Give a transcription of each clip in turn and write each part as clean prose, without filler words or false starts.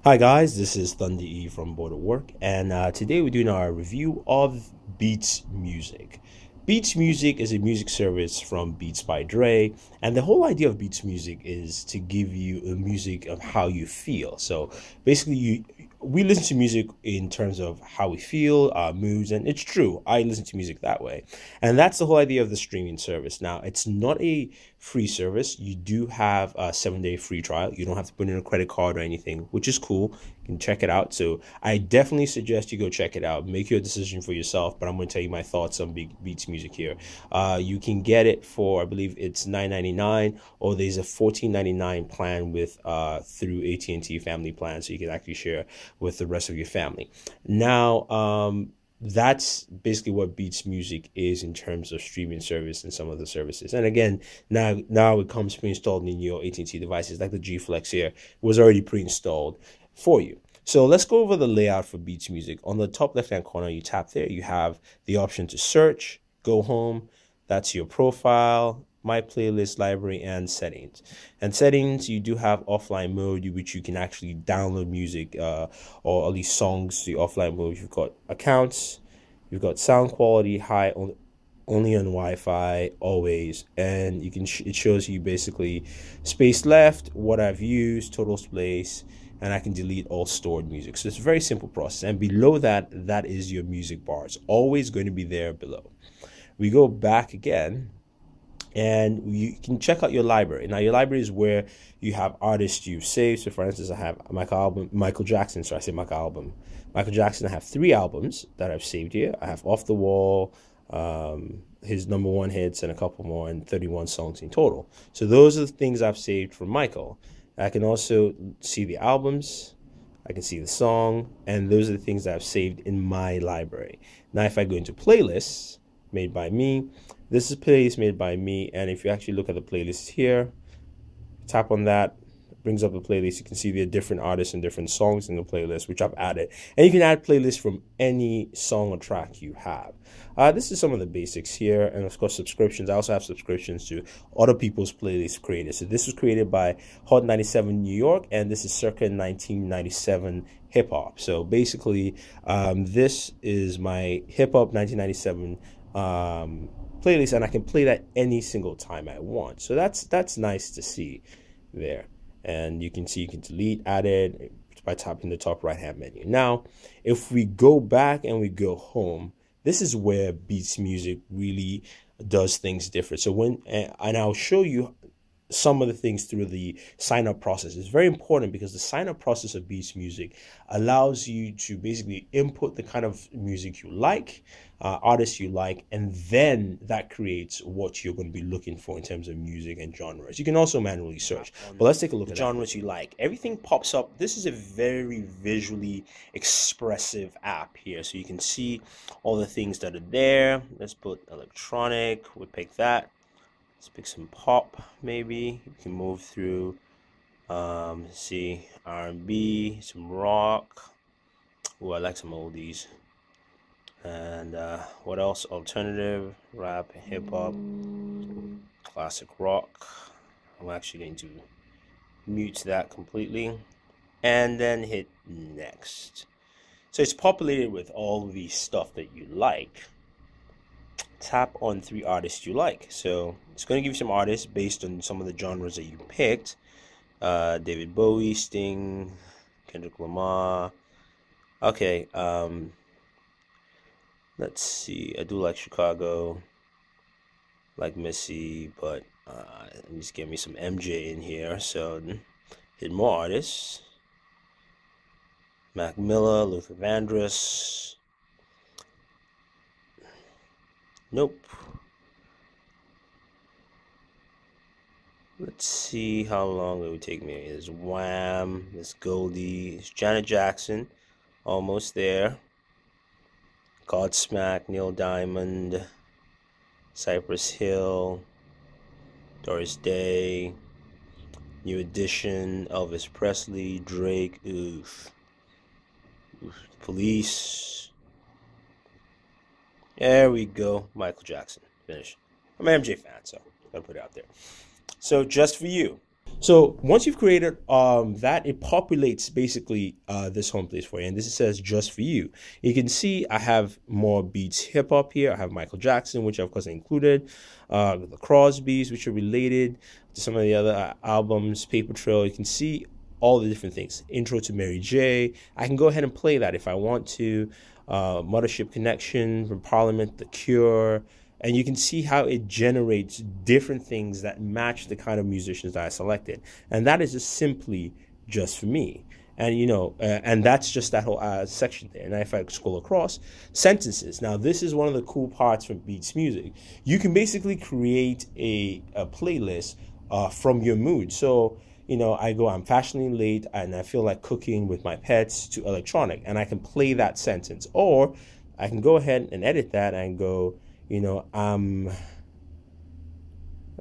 Hi guys, this is Thunder E from Booredatwork, and today we're doing our review of Beats Music. Beats Music is a music service from Beats by Dre, and the whole idea of Beats Music is to give you a music of how you feel. So basically, we listen to music in terms of how we feel, our moods, and it's true. I listen to music that way, and that's the whole idea of the streaming service. Now, it's not a free service. You do have a 7-day free trial. You don't have to put in a credit card or anything, which is cool. You can check it out. So I definitely suggest you go check it out. Make your decision for yourself, but I'm going to tell you my thoughts on Beats Music here. You can get it for, I believe it's $9.99, or there's a $14.99 plan with through AT&T family plan, so you can actually share with the rest of your family. Now, that's basically what Beats Music is in terms of streaming service and some of the services. And again, now it comes pre-installed in your AT&T devices, like the G Flex here was already pre-installed for you. So let's go over the layout for Beats Music. On the top left-hand corner, you tap there, you have the option to search, go home, that's your profile, my playlist, library, and settings. And settings, you do have offline mode, which you can actually download music or at least songs to offline mode. You've got accounts, you've got sound quality, high, only on Wi-Fi, always, and you can it shows you basically space left, what I've used, total space, and I can delete all stored music. So it's a very simple process. And below that, that is your music bar. It's always going to be there below. We go back again, and you can check out your library. Now, your library is where you have artists you've saved. So, for instance, I have Michael Jackson. So I say Michael Jackson. I have 3 albums that I've saved here. I have Off the Wall, his #1 hits, and a couple more, and 31 songs in total. So those are the things I've saved from Michael. I can also see the albums, I can see the song, and those are the things that I've saved in my library. Now, if I go into playlists made by me, this is a playlist made by me, and if you actually look at the playlist here, tap on that, it brings up the playlist. You can see the different artists and different songs in the playlist, which I've added. And you can add playlists from any song or track you have. This is some of the basics here, and of course subscriptions. I also have subscriptions to other people's playlists created. So this was created by Hot 97 New York, and this is circa 1997 hip hop. So basically, this is my hip hop 1997 playlist, and I can play that any single time I want. So that's nice to see there. And you can see you can delete, add it by tapping the top right hand menu. Now, if we go back and we go home, this is where Beats Music really does things different. So and I'll show you some of the things through the sign-up process. It's very important because the sign-up process of Beats Music allows you to basically input the kind of music you like, artists you like, and then that creates what you're going to be looking for in terms of music and genres. You can also manually search, but let's take a look at genres you like. Everything pops up. This is a very visually expressive app here, so you can see all the things that are there. Let's put electronic, we'll pick that. Let's pick some pop, maybe. You can move through, see R&B, some rock. Oh, I like some oldies. And what else? Alternative, rap, hip-hop, classic rock. I'm actually going to mute that completely. And then hit next. So it's populated with all the stuff that you like. Tap on 3 artists you like. So it's going to give you some artists based on some of the genres that you picked. David Bowie, Sting, Kendrick Lamar. Okay, let's see. I do like Chicago, like Missy, but let me just get me some MJ in here. So hit more artists. Mac Miller, Luther Vandross. Nope. Let's see how long it would take me. There's Wham, there's Goldie, there's Janet Jackson, almost there. Godsmack, Neil Diamond, Cypress Hill, Doris Day, New Edition, Elvis Presley, Drake, Police. There we go. Michael Jackson. Finish. I'm an MJ fan, so gotta put it out there. So just for you, So once you've created that, it populates basically this home place for you. And this says just for you. You can see I have more beats hip hop here. I have Michael Jackson, which of course I included, the Crosbys, which are related to some of the other albums, Paper Trail. You can see all the different things. Intro to Mary J. I can go ahead and play that if I want to. Mothership Connection from Parliament, The Cure. And you can see how it generates different things that match the kind of musicians that I selected. And that is just simply just for me. And, and that's just that whole section there. And if I scroll across, sentences. Now, this is one of the cool parts from Beats Music. You can basically create a playlist from your mood. So, I'm fashionably late and I feel like cooking with my pets to electronic. And I can play that sentence. Or I can go ahead and edit that and go,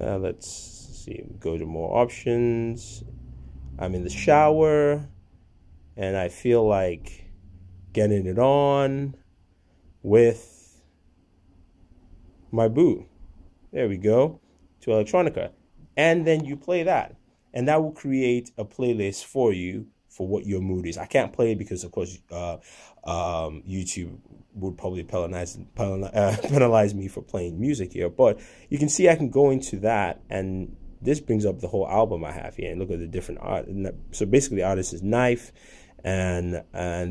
let's see, go to more options. I'm in the shower and I feel like getting it on with my boo. There we go, to electronica. And then you play that. And that will create a playlist for you for what your mood is. I can't play it because, of course, YouTube would probably penalize me for playing music here. But you can see I can go into that, and this brings up the whole album I have here. And look at the different art. So basically, the artist is Knife, and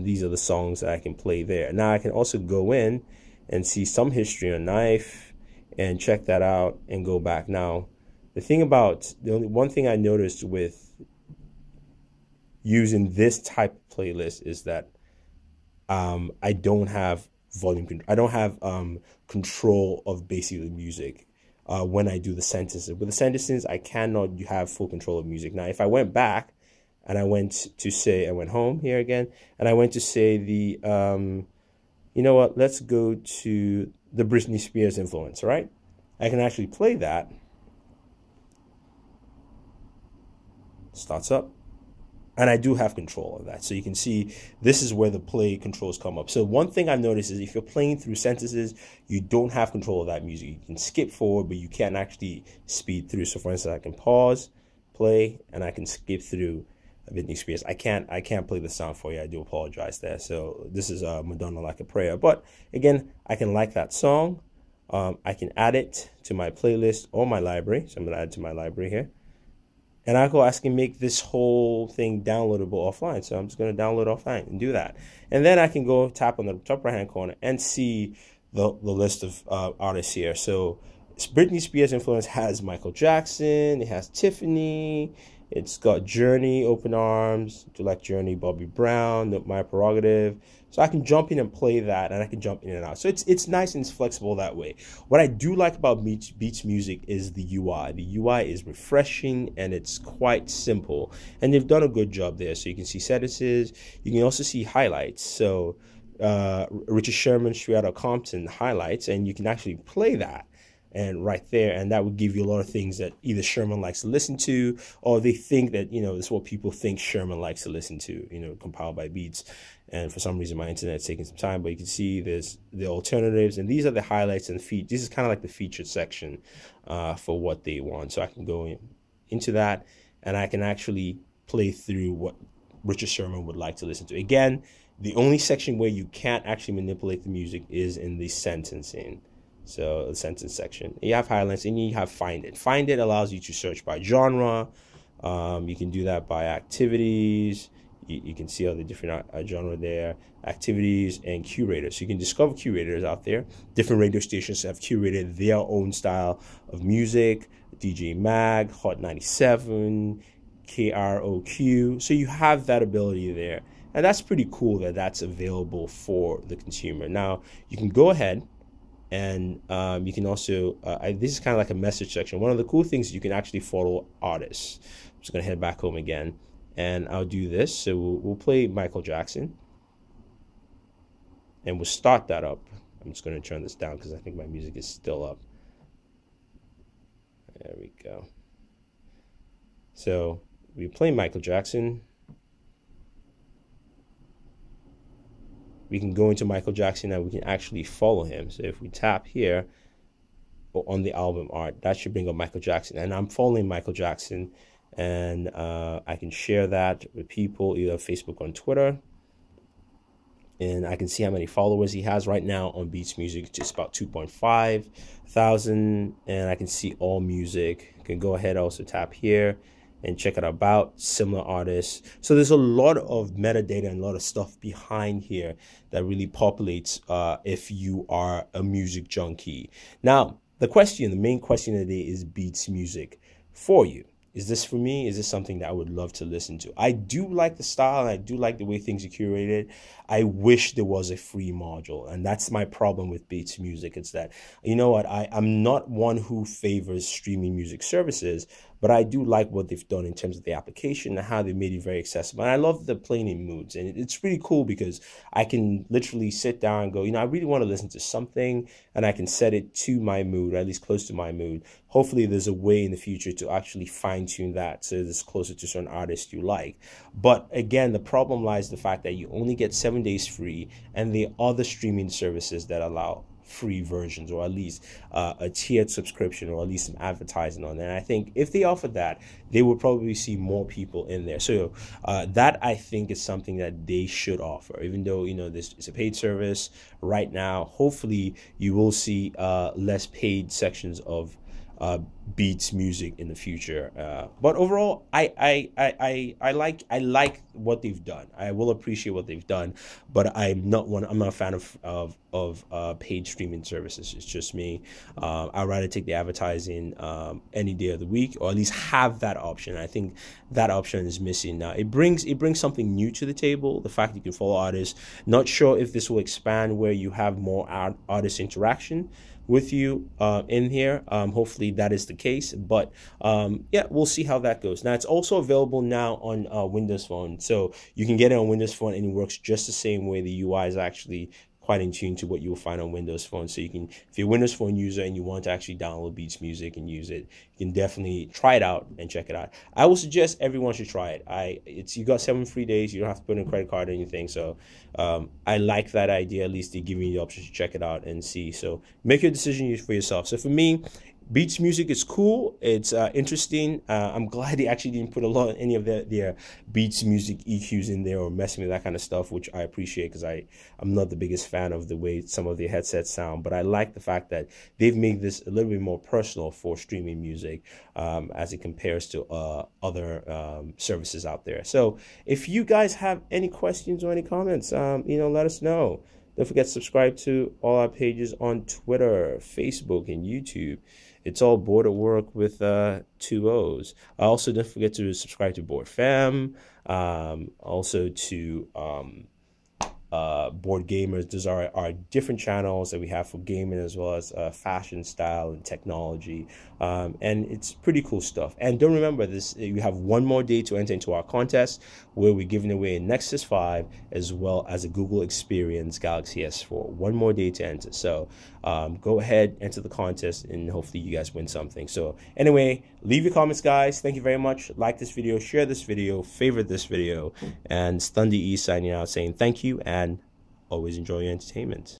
these are the songs that I can play there. Now I can also go in and see some history on Knife and check that out and go back. Now, the only one thing I noticed with using this type of playlist is that I don't have I don't have control of basically music when I do the sentences. With the sentences, I cannot have full control of music. Now, if I went back and I went home here again, and I went to say you know what, let's go to the Britney Spears influence, right? I can actually play that. Starts up. And I do have control of that. So you can see this is where the play controls come up. So one thing I've noticed is if you're playing through sentences, you don't have control of that music. You can skip forward, but you can't actually speed through. So for instance, I can pause, play, and I can skip through Britney Spears. I can't play the sound for you. I do apologize there. So this is Madonna Like a Prayer. But again, I can like that song. I can add it to my playlist or my library. So I'm going to add it to my library here. And I can make this whole thing downloadable offline. So I'm just going to download offline and do that. And then I can go tap on the top right-hand corner and see the list of artists here. So Britney Spears influence has Michael Jackson. It has Tiffany. It's got Journey, Open Arms, Do Like Journey, Bobby Brown, My Prerogative. So I can jump in and play that, and I can jump in and out. So it's nice and it's flexible that way. What I do like about Beats Music is the UI. The UI is refreshing, and it's quite simple. And they've done a good job there. So you can see sentences. You can also see highlights. So Richard Sherman, Straight Outta Compton highlights, and you can actually play that. And right there, and that would give you a lot of things that either Sherman likes to listen to, or they think that, this is what people think Sherman likes to listen to, compiled by Beats. And for some reason, my internet's taking some time, but you can see there's the alternatives, and these are the highlights and feed. This is kind of like the featured section for what they want. So I can go into that, and I can actually play through what Richard Sherman would like to listen to. Again, the only section where you can't actually manipulate the music is in the sentencing. So the sentence section. You have highlights and you have Find It. Find It allows you to search by genre. You can do that by activities. You can see all the different genre there. Activities and curators. So you can discover curators out there. Different radio stations have curated their own style of music. DJ Mag, Hot 97, KROQ. So you have that ability there. And that's pretty cool that that's available for the consumer. Now, you can go ahead and you can also, this is kind of like a message section. One of the cool things is you can actually follow artists. I'm just going to head back home again, and I'll do this. So we'll play Michael Jackson, and we'll start that up. I'm just going to turn this down because I think my music is still up. There we go. So we play Michael Jackson. We can go into Michael Jackson and we can actually follow him. So if we tap here on the album art, that should bring up Michael Jackson. And I'm following Michael Jackson. and I can share that with people, either Facebook or Twitter. And I can see how many followers he has right now on Beats Music, just about 2.5 thousand. And I can see all music. You can go ahead, also tap here and check it out, about similar artists. So there's a lot of metadata and a lot of stuff behind here that really populates if you are a music junkie. Now, the main question today is Beats Music for you. Is this for me? Is this something that I would love to listen to? I do like the style, and I do like the way things are curated. I wish there was a free module, and that's my problem with Beats Music. It's that, you know what, I'm not one who favors streaming music services, but I do like what they've done in terms of the application and how they made it very accessible. And I love the playing in moods, and it's really cool because I can literally sit down and go, you know, I really want to listen to something, and I can set it to my mood, or at least close to my mood. Hopefully there's a way in the future to actually fine-tune that so it's closer to certain artists you like. But again, the problem lies the fact that you only get 7 days free, and the other streaming services that allow free versions, or at least a tiered subscription, or at least some advertising on there. And I think if they offered that, they would probably see more people in there. So that, I think, is something that they should offer, even though, you know, this is a paid service right now. Hopefully you will see less paid sections of Beats Music in the future, but overall, I like what they've done. I will appreciate what they've done, but I'm not a fan of paid streaming services. It's just me. I'd rather take the advertising any day of the week, or at least have that option. I think that option is missing now. It brings something new to the table. The fact that you can follow artists. Not sure if this will expand where you have more artist interaction with you in here. Hopefully that is the case, but yeah, we'll see how that goes. Now, it's also available now on Windows Phone, so you can get it on Windows Phone, and it works just the same way. The UI is actually quite in tune to what you'll find on Windows Phone. So you can, if you're a Windows Phone user and you want to actually download Beats Music and use it, you can definitely try it out and check it out. I will suggest everyone should try it. You got 7 free days. You don't have to put in a credit card or anything. So I like that idea. At least they give you the option to check it out and see. So make your decision for yourself. So for me, Beats Music is cool. It's interesting. I'm glad they actually didn't put any of their Beats Music EQs in there or messing with that kind of stuff, which I appreciate, because I'm not the biggest fan of the way some of the headsets sound. But I like the fact that they've made this a little bit more personal for streaming music as it compares to other services out there. So if you guys have any questions or any comments, let us know. Don't forget to subscribe to all our pages on Twitter, Facebook, and YouTube. It's all Bored at Work with 2 O's. Also, don't forget to subscribe to BooredFemme, also to Board Gamers. Those are our different channels that we have for gaming, as well as fashion, style, and technology. And it's pretty cool stuff. And don't remember this, you have 1 more day to enter into our contest, where we're giving away a Nexus 5 as well as a Google Experience Galaxy S4. 1 more day to enter. So go ahead, enter the contest, and hopefully you guys win something. So anyway, leave your comments, guys. Thank you very much. Like this video, share this video, favorite this video, and Stun DE signing out saying thank you, and always enjoy your entertainment.